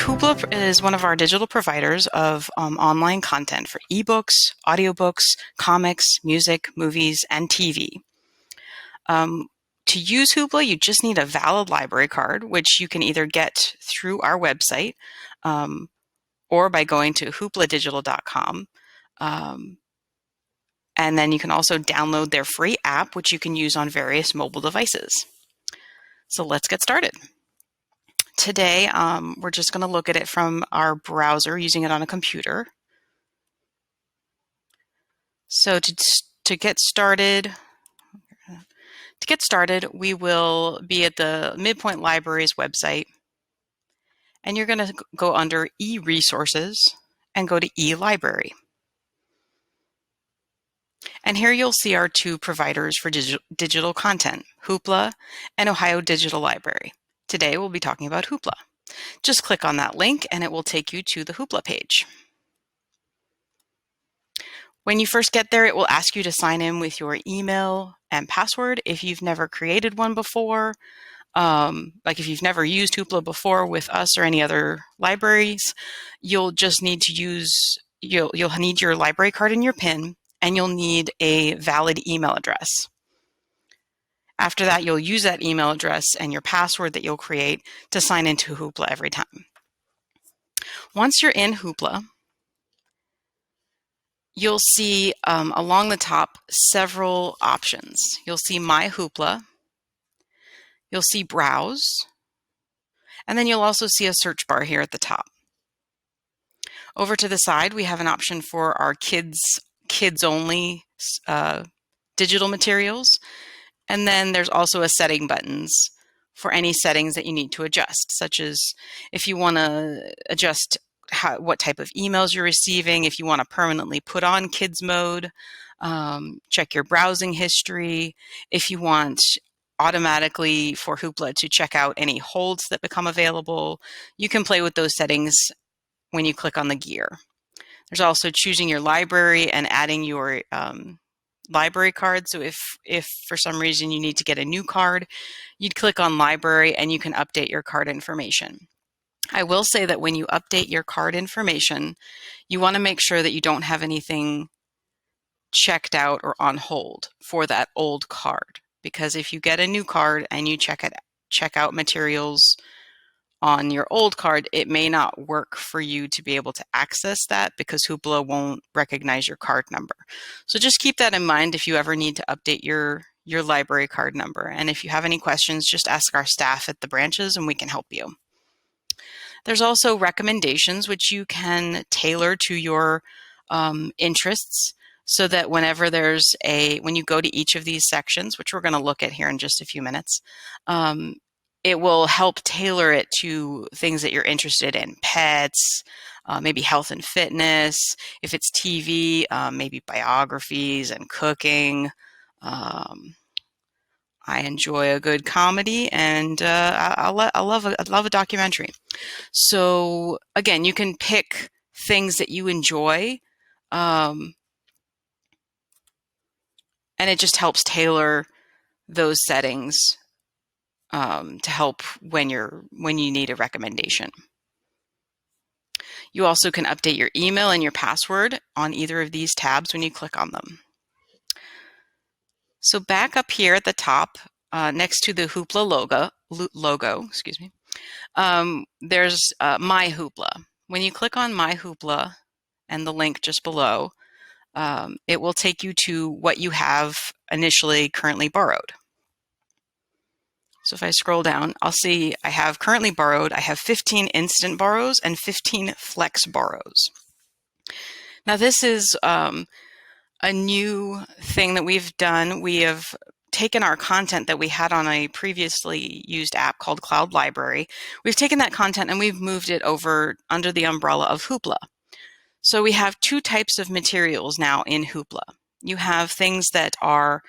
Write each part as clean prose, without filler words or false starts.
Hoopla is one of our digital providers of online content for ebooks, audiobooks, comics, music, movies, and TV. To use Hoopla, you just need a valid library card, which you can either get through our website or by going to hoopladigital.com. And then you can also download their free app, which you can use on various mobile devices. So let's get started. Today, we're just going to look at it from our browser using it on a computer. So to get started, we will be at the Midpoint Library's website, and you're going to go under e-resources and go to e-library. And here you'll see our two providers for digital content, Hoopla and Ohio Digital Library. Today we'll be talking about Hoopla. Just click on that link and it will take you to the Hoopla page. When you first get there, it will ask you to sign in with your email and password if you've never created one before. Like if you've never used Hoopla before with us or any other libraries, you'll just need to use, you'll need your library card and your PIN, and you'll need a valid email address. After that, you'll use that email address and your password that you'll create to sign into Hoopla every time. Once you're in Hoopla, you'll see along the top several options. You'll see My Hoopla, you'll see Browse, and then you'll also see a search bar here at the top. Over to the side, we have an option for our kids-only digital materials, and then there's also a setting buttons for any settings that you need to adjust, such as if you want to adjust what type of emails you're receiving, if you want to permanently put on kids mode, check your browsing history, if you want automatically for Hoopla to check out any holds that become available. You can play with those settings when you click on the gear. There's also choosing your library and adding your library card. So if for some reason you need to get a new card, you'd click on library and you can update your card information. I will say that when you update your card information, you want to make sure that you don't have anything checked out or on hold for that old card. Because if you get a new card and you check out materials on your old card, it may not work for you to be able to access that because Hoopla won't recognize your card number. So just keep that in mind if you ever need to update your library card number. And if you have any questions, just ask our staff at the branches and we can help you. There's also recommendations which you can tailor to your interests so that whenever when you go to each of these sections, which we're going to look at here in just a few minutes, it will help tailor it to things that you're interested in, pets, maybe health and fitness. If it's TV, maybe biographies and cooking. I enjoy a good comedy, and I love a documentary. So again, you can pick things that you enjoy, and it just helps tailor those settings to help when you need a recommendation. You also can update your email and your password on either of these tabs when you click on them. So back up here at the top, next to the Hoopla logo, excuse me, there's My Hoopla. When you click on My Hoopla and the link just below, it will take you to what you have initially currently borrowed. So if I scroll down, I'll see I have currently borrowed, I have 15 instant borrows and 15 flex borrows. Now this is a new thing that we've done. We have taken our content that we had on a previously used app called Cloud Library. We've taken that content and we've moved it over under the umbrella of Hoopla. So we have two types of materials now in Hoopla. You have things that are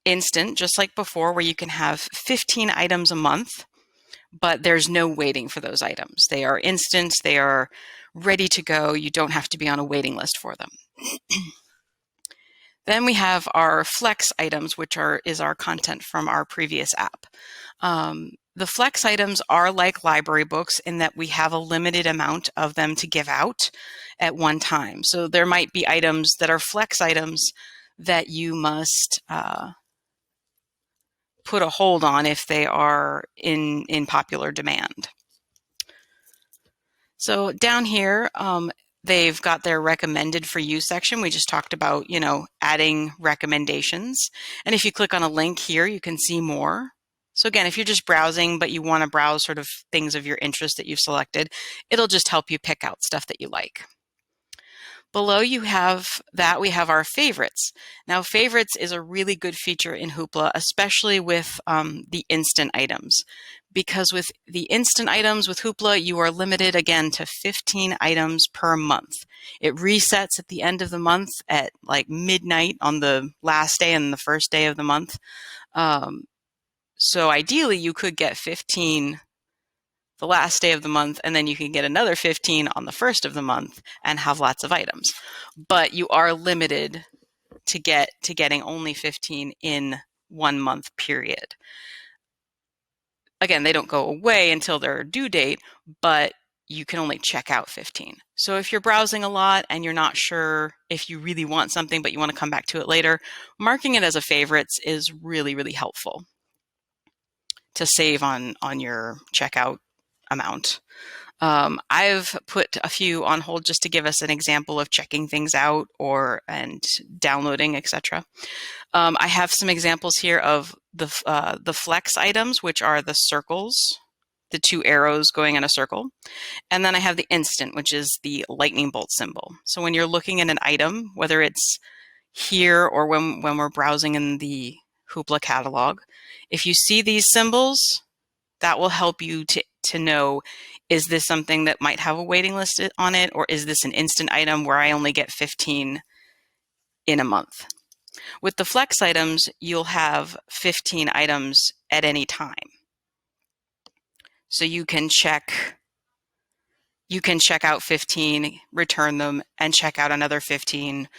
instant, just like before, where you can have 15 items a month, but there's no waiting for those items. They are instant, they are ready to go. You don't have to be on a waiting list for them. Then we have our flex items, which is our content from our previous app. The flex items are like library books in that we have a limited amount of them to give out at one time. So there might be items that are flex items that you must put a hold on if they are in popular demand. So down here, they've got their recommended for you section. We just talked about, adding recommendations. And if you click on a link here, you can see more. So again, if you're just browsing, but you want to browse sort of things of your interest that you've selected, it'll just help you pick out stuff that you like. Below you have that we have our favorites. Now favorites is a really good feature in Hoopla, especially with the instant items. Because with the instant items with Hoopla, you are limited again to 15 items per month. It resets at the end of the month at like midnight on the last day and the first day of the month. So ideally you could get 15 the last day of the month, and then you can get another 15 on the first of the month and have lots of items. But you are limited to getting only 15 in 1 month period. Again, they don't go away until their due date, but you can only check out 15. So if you're browsing a lot and you're not sure if you really want something, but you want to come back to it later, marking it as a favorites is really, really helpful to save on your checkout amount. I've put a few on hold just to give us an example of checking things out and downloading, etc. I have some examples here of the flex items, which are the circles, the 2 arrows going in a circle. And then I have the instant, which is the lightning bolt symbol. So when you're looking at an item, whether it's here or when we're browsing in the Hoopla catalog, if you see these symbols, that will help you to know, is this something that might have a waiting list on it, or is this an instant item where I only get 15 in a month? With the flex items, you'll have 15 items at any time. So you can check out 15, return them, and check out another 15,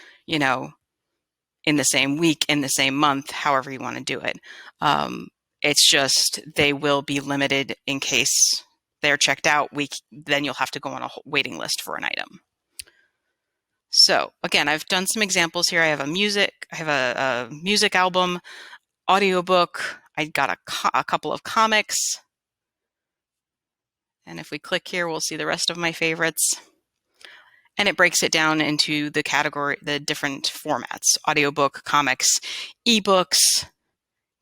in the same week, in the same month, however you want to do it. It's just they will be limited in case they're checked out. Then you'll have to go on a waiting list for an item. So again, I've done some examples here. I have a music album, audiobook. I got a couple of comics. And if we click here, we'll see the rest of my favorites. And it breaks it down into the different formats: audiobook, comics, ebooks,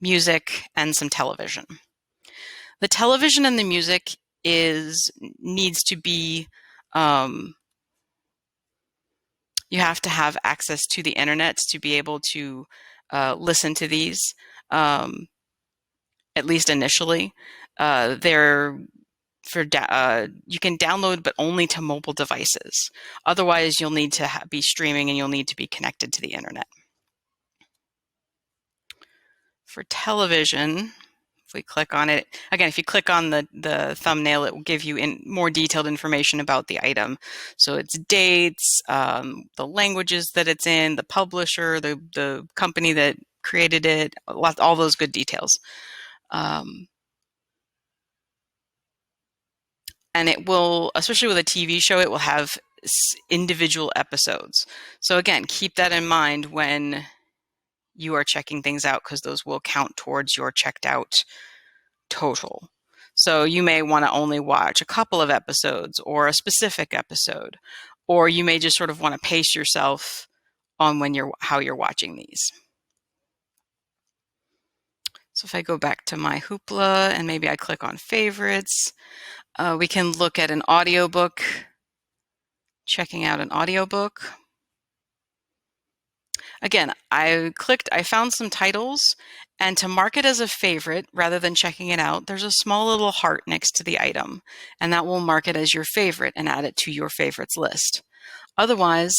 music, and some television. The television and the music needs to be, you have to have access to the internet to be able to listen to these, at least initially. You can download, but only to mobile devices. Otherwise, you'll need to be streaming and you'll need to be connected to the internet. For television, if we click on it, again, if you click on the thumbnail, it will give you more detailed information about the item. So its dates, the languages that it's in, the publisher, the company that created it, all those good details. And it will, especially with a TV show, it will have individual episodes. So again, keep that in mind when you are checking things out, because those will count towards your checked out total. So you may want to only watch a couple of episodes or a specific episode, or you may just sort of want to pace yourself on how you're watching these. So if I go back to my Hoopla and maybe I click on favorites, we can look at an audiobook, checking out an audiobook. Again, I found some titles, and to mark it as a favorite rather than checking it out, there's a small little heart next to the item, and that will mark it as your favorite and add it to your favorites list. Otherwise,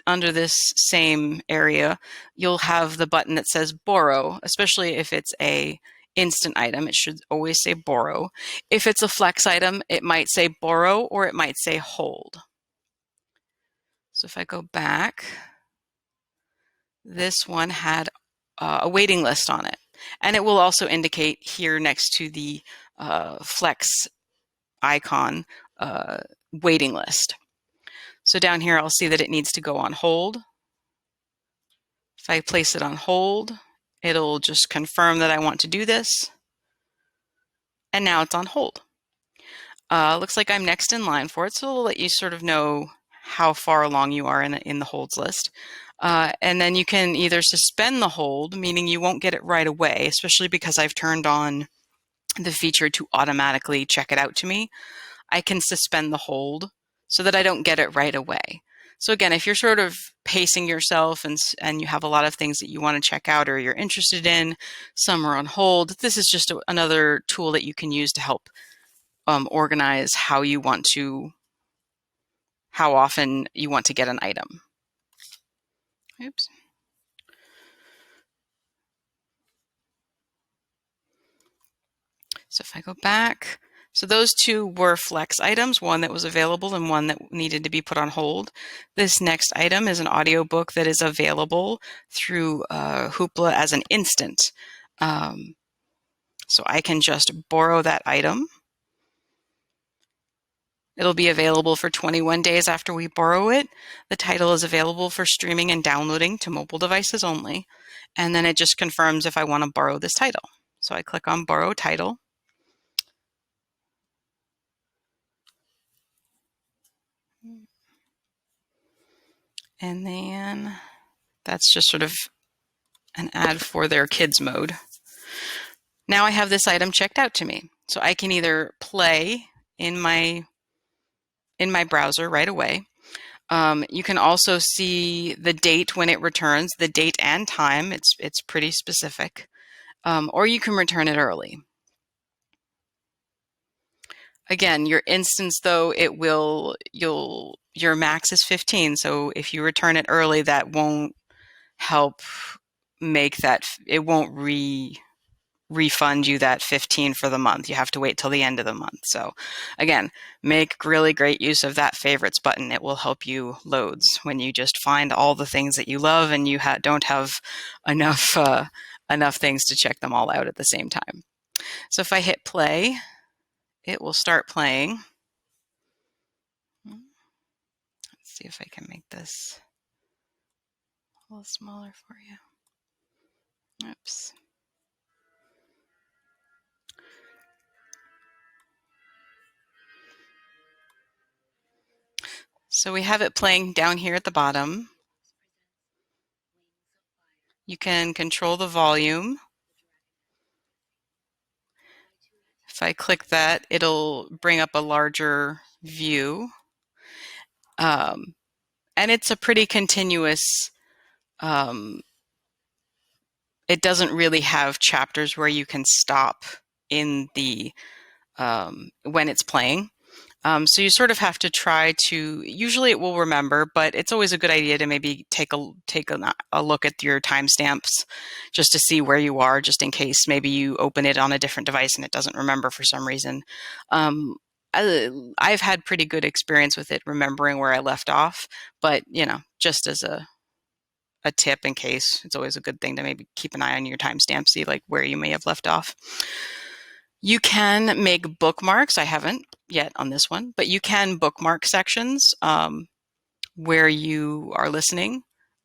under this same area, you'll have the button that says borrow, especially if it's a instant item. It should always say borrow. If it's a flex item, it might say borrow or it might say hold. So if I go back, this one had a waiting list on it. And it will also indicate here next to the flex icon waiting list. So down here, I'll see that it needs to go on hold. If I place it on hold, it'll just confirm that I want to do this. And now it's on hold. Looks like I'm next in line for it, so it'll let you sort of know how far along you are in the holds list. And then you can either suspend the hold, meaning you won't get it right away, especially because I've turned on the feature to automatically check it out to me. I can suspend the hold so that I don't get it right away. So again, if you're sort of pacing yourself and you have a lot of things that you want to check out or you're interested in, some are on hold, this is just another tool that you can use to help organize how often you want to get an item. Oops. So if I go back, so those two were flex items, one that was available and one that needed to be put on hold. This next item is an audiobook that is available through Hoopla as an instant. So I can just borrow that item. It'll be available for 21 days after we borrow it. The title is available for streaming and downloading to mobile devices only. And then it just confirms if I want to borrow this title. So I click on Borrow Title. And then that's just sort of an ad for their kids mode. Now I have this item checked out to me. So I can either play in my browser right away. You can also see the date when it returns, the date and time. It's pretty specific. Or you can return it early. Again, your instance though, your max is 15. So if you return it early, that won't help make that, it won't refund you that 15 for the month. You have to wait till the end of the month. So again, make really great use of that favorites button. It will help you loads when you just find all the things that you love and you don't have enough things to check them all out at the same time. So if I hit play, it will start playing. Let's see if I can make this a little smaller for you. Oops. So we have it playing down here at the bottom. You can control the volume. If I click that, it'll bring up a larger view. And it's a pretty continuous, it doesn't really have chapters where you can stop in the, when it's playing. So you sort of have to try to, usually it will remember, but it's always a good idea to maybe take a look at your timestamps just to see where you are, just in case maybe you open it on a different device and it doesn't remember for some reason. I've had pretty good experience with it remembering where I left off, but just as a tip in case, it's always a good thing to maybe keep an eye on your timestamp, see like where you may have left off. You can make bookmarks. I haven't yet on this one, but you can bookmark sections where you are listening.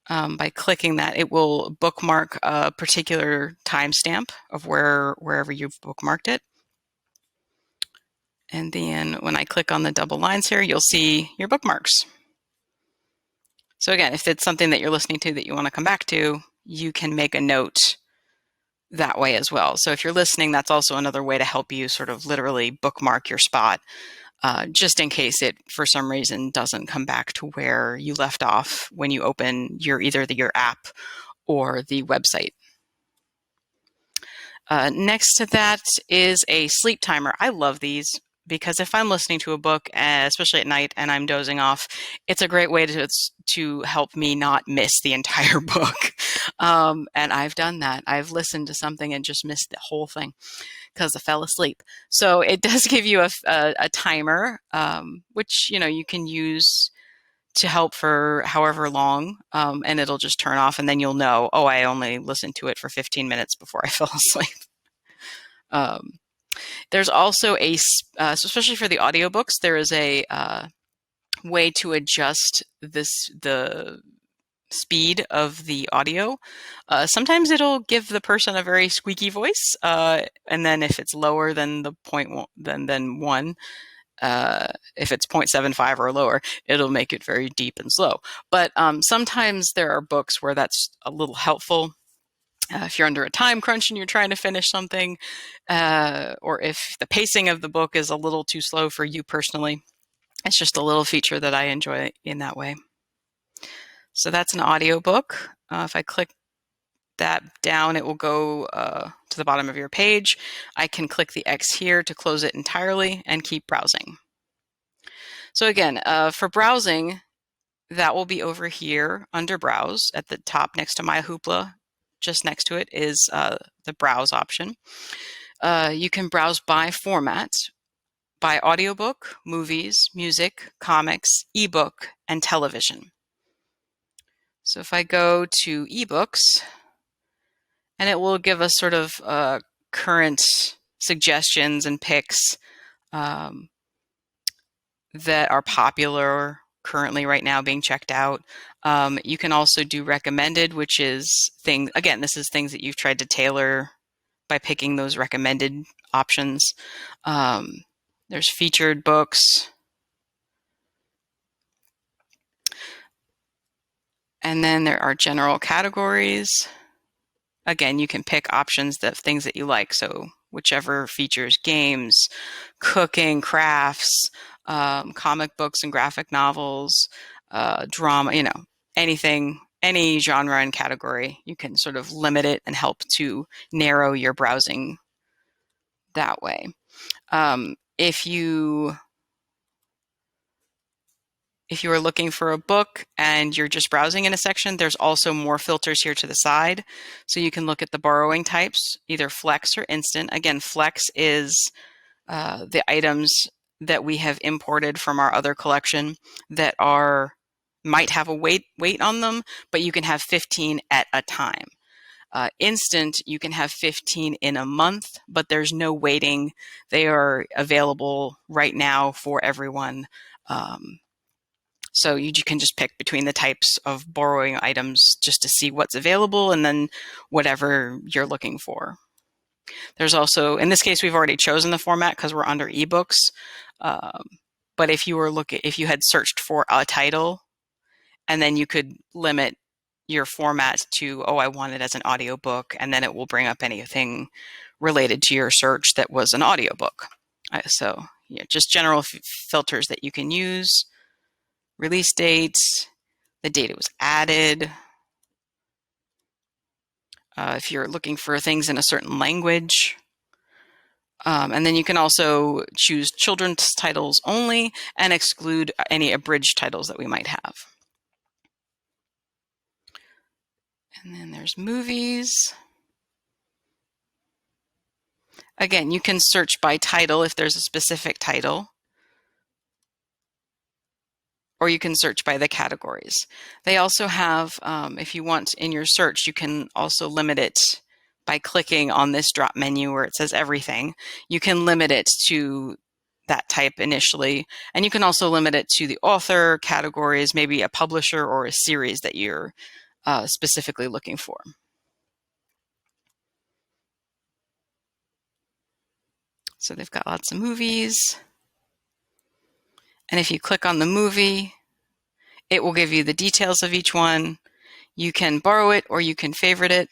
By clicking that, it will bookmark a particular timestamp of wherever you've bookmarked it. And then when I click on the double lines here, you'll see your bookmarks. So again, if it's something that you're listening to that you want to come back to, you can make a note that way as well. So if you're listening, that's also another way to help you sort of literally bookmark your spot, just in case it, for some reason, doesn't come back to where you left off when you open either your app or the website. Next to that is a sleep timer. I love these because if I'm listening to a book, especially at night, and I'm dozing off, it's a great way to help me not miss the entire book. And I've done that. I've listened to something and just missed the whole thing because I fell asleep. So it does give you a timer, which you can use to help for however long, and it'll just turn off, and then you'll know, oh, I only listened to it for 15 minutes before I fell asleep. Um, there's also especially for the audiobooks, there is a way to adjust the speed of the audio. Sometimes it'll give the person a very squeaky voice, and then if it's lower than the than 1, if it's 0.75 or lower, it'll make it very deep and slow. But sometimes there are books where that's a little helpful. If you're under a time crunch and you're trying to finish something, or if the pacing of the book is a little too slow for you personally, it's just a little feature that I enjoy in that way. So that's an audiobook. If I click that down, it will go to the bottom of your page. I can click the X here to close it entirely and keep browsing. So again, for browsing, that will be over here under Browse at the top next to My Hoopla. Just next to it is the Browse option. You can browse by format, by audiobook, movies, music, comics, ebook, and television. So if I go to ebooks, and it will give us sort of current suggestions and picks that are popular currently right now being checked out. You can also do recommended, which is again, this is things that you've tried to tailor by picking those recommended options. There's featured books. And then there are general categories. Again, you can pick options of things that you like. So whichever features games, cooking, crafts, comic books and graphic novels, drama, anything, any genre and category, you can sort of limit it and help to narrow your browsing that way. If you are looking for a book and you're just browsing in a section, there's also more filters here to the side. So you can look at the borrowing types, either Flex or Instant. Again, Flex is the items that we have imported from our other collection that might have a weight on them, but you can have 15 at a time. Instant, you can have 15 in a month, but there's no waiting. They are available right now for everyone. So you can just pick between the types of borrowing items just to see what's available and then whatever you're looking for. There's also, in this case, we've already chosen the format because we're under ebooks. But if you had searched for a title, and then you could limit your format to, I want it as an audiobook, and then it will bring up anything related to your search that was an audiobook. So yeah, just general filters that you can use. Release date, the date it was added. If you're looking for things in a certain language. And then you can also choose children's titles only and exclude any abridged titles that we might have. And then there's movies. Again, you can search by title if there's a specific title, or you can search by the categories. They also have, if you want in your search, you can also limit it by clicking on this drop menu where it says everything. You can limit it to that type initially, and you can also limit it to the author, categories, maybe a publisher or a series that you're specifically looking for. So they've got lots of movies. And if you click on the movie, it will give you the details of each one. You can borrow it or you can favorite it.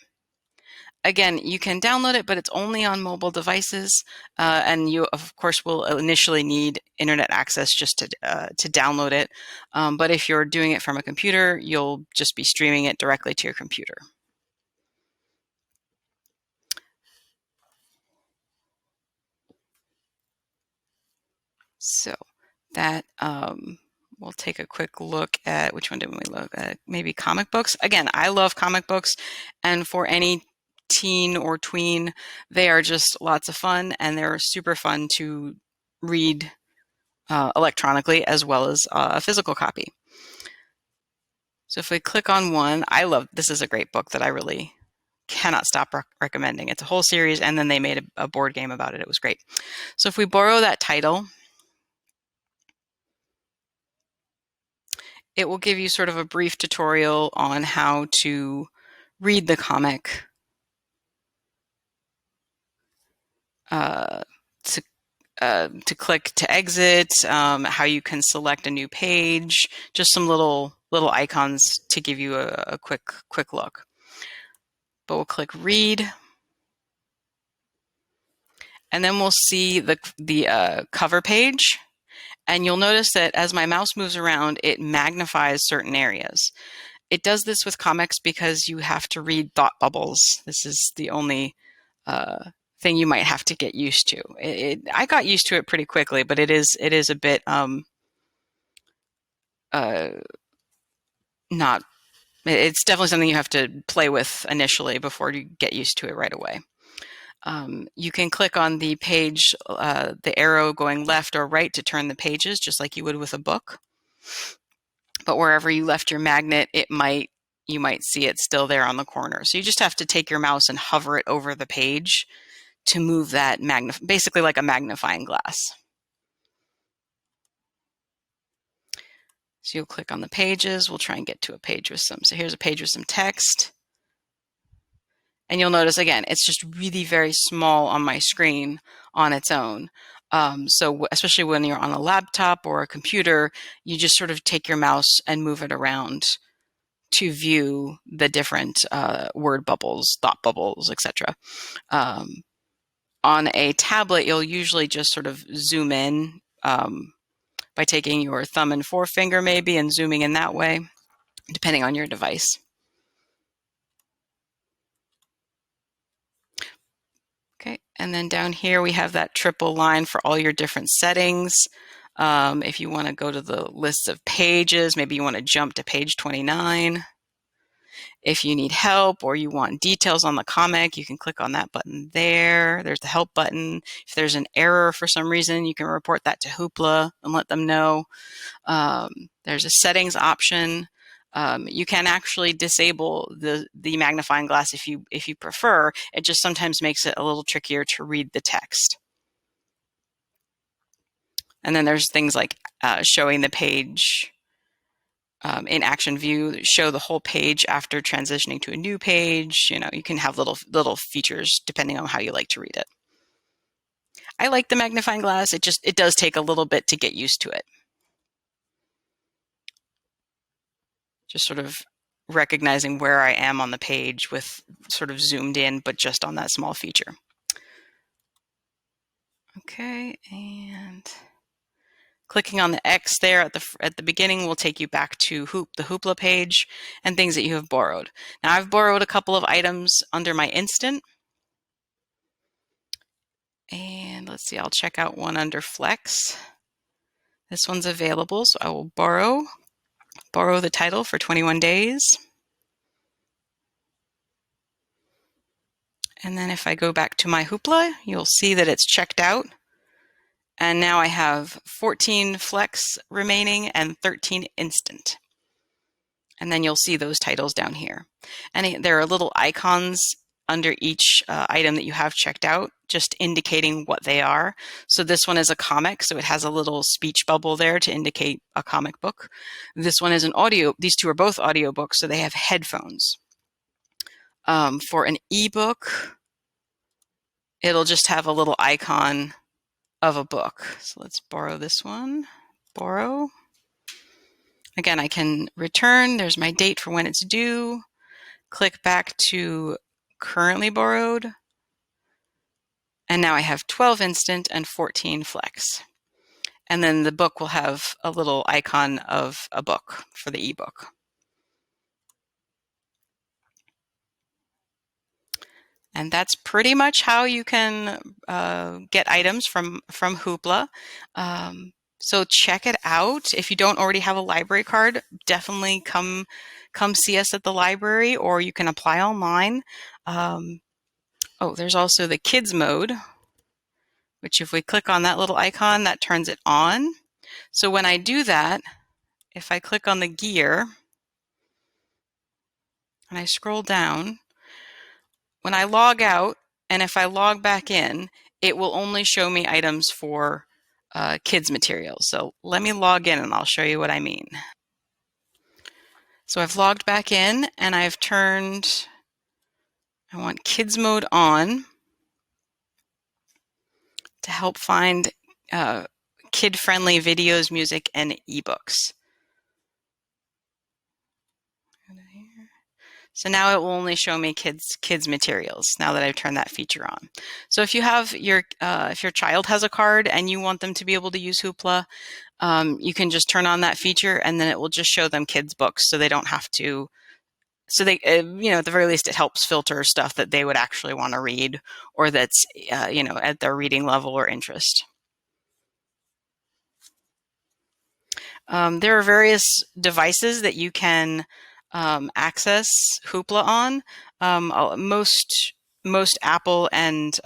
Again, you can download it, but it's only on mobile devices. And you, of course, will initially need internet access just to download it. But if you're doing it from a computer, you'll just be streaming it directly to your computer. So that we'll take a quick look at, which one did we look at? Maybe comic books. Again, I love comic books, and for any teen or tween, they are just lots of fun, and they're super fun to read electronically as well as a physical copy. So if we click on one, this is a great book that I really cannot stop recommending. It's a whole series, and then they made a board game about it. It was great. So if we borrow that title, it will give you sort of a brief tutorial on how to read the comic, to click to exit, how you can select a new page, just some little icons to give you a quick look. But we'll click read, and then we'll see the cover page. And you'll notice that as my mouse moves around, it magnifies certain areas. It does this with comics because you have to read thought bubbles. This is the only thing you might have to get used to. I got used to it pretty quickly, but it is a bit not. It's definitely something you have to play with initially before you get used to it right away. You can click on the page, the arrow going left or right to turn the pages, just like you would with a book. But wherever you left your magnet, you might see it still there on the corner. So you just have to take your mouse and hover it over the page to move that basically like a magnifying glass. So you'll click on the pages. We'll try and get to a page with so here's a page with some text. And you'll notice, again, it's just really very small on my screen on its own. So especially when you're on a laptop or a computer, you just sort of take your mouse and move it around to view the different word bubbles, thought bubbles, etc. On a tablet, you'll usually just sort of zoom in by taking your thumb and forefinger maybe and zooming in that way, depending on your device. Okay, and then down here we have that triple line for all your different settings. If you want to go to the list of pages, maybe you want to jump to page 29. If you need help or you want details on the comic, you can click on that button there. There's the help button. If there's an error for some reason, you can report that to Hoopla and let them know. There's a settings option. You can actually disable the magnifying glass if you prefer. It just sometimes makes it a little trickier to read the text. And then there's things like showing the page in action view, show the whole page after transitioning to a new page. You can have little features depending on how you like to read it. I like the magnifying glass. It does take a little bit to get used to it. Just sort of recognizing where I am on the page with sort of zoomed in, but just on that small feature. Okay, and clicking on the X there at the beginning will take you back to the Hoopla page and things that you have borrowed. Now I've borrowed a couple of items under my instant. And let's see, I'll check out one under Flex. This one's available, so I will borrow the title for 21 days. And then if I go back to my Hoopla, you'll see that it's checked out. And now I have 14 Flex remaining and 13 instant. And then you'll see those titles down here. And there are little icons under each item that you have checked out, just indicating what they are. So this one is a comic, so it has a little speech bubble there to indicate a comic book. This one is an audio. These two are both audiobooks, so they have headphones. For an ebook, it'll just have a little icon of a book. So let's borrow this one. Borrow. Again, I can return. There's my date for when it's due. Click back to currently borrowed. And now I have 12 instant and 14 Flex. And then the book will have a little icon of a book for the ebook. And that's pretty much how you can get items from Hoopla. So check it out. If you don't already have a library card, definitely come see us at the library, or you can apply online. Oh, there's also the kids mode, which if we click on that little icon, that turns it on. So when I do that, if I click on the gear, when I scroll down, when I log out, and if I log back in, it will only show me items for kids materials. So let me log in and I'll show you what I mean. So I've logged back in and I've turned, I want kids mode on to help find kid-friendly videos, music, and ebooks. So now it will only show me kids materials now that I've turned that feature on. So if you have if your child has a card and you want them to be able to use Hoopla, you can just turn on that feature and then it will just show them kids books, so they don't have to. So they, at the very least, it helps filter stuff that they would actually want to read or that's, at their reading level or interest. There are various devices that you can access Hoopla on. Most Apple and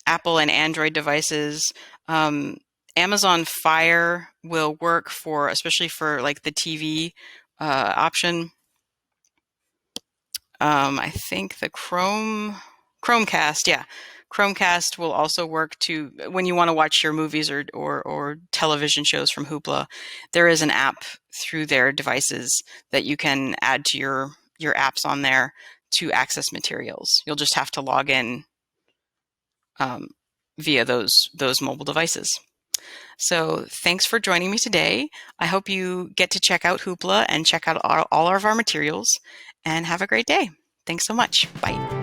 Android devices. Amazon Fire will work especially for like the TV option. I think the Chromecast, yeah. Chromecast will also work when you want to watch your movies or television shows from Hoopla. There is an app through their devices that you can add to your apps on there to access materials. You'll just have to log in via those mobile devices. So thanks for joining me today. I hope you get to check out Hoopla and check out all of our materials, and have a great day. Thanks so much. Bye.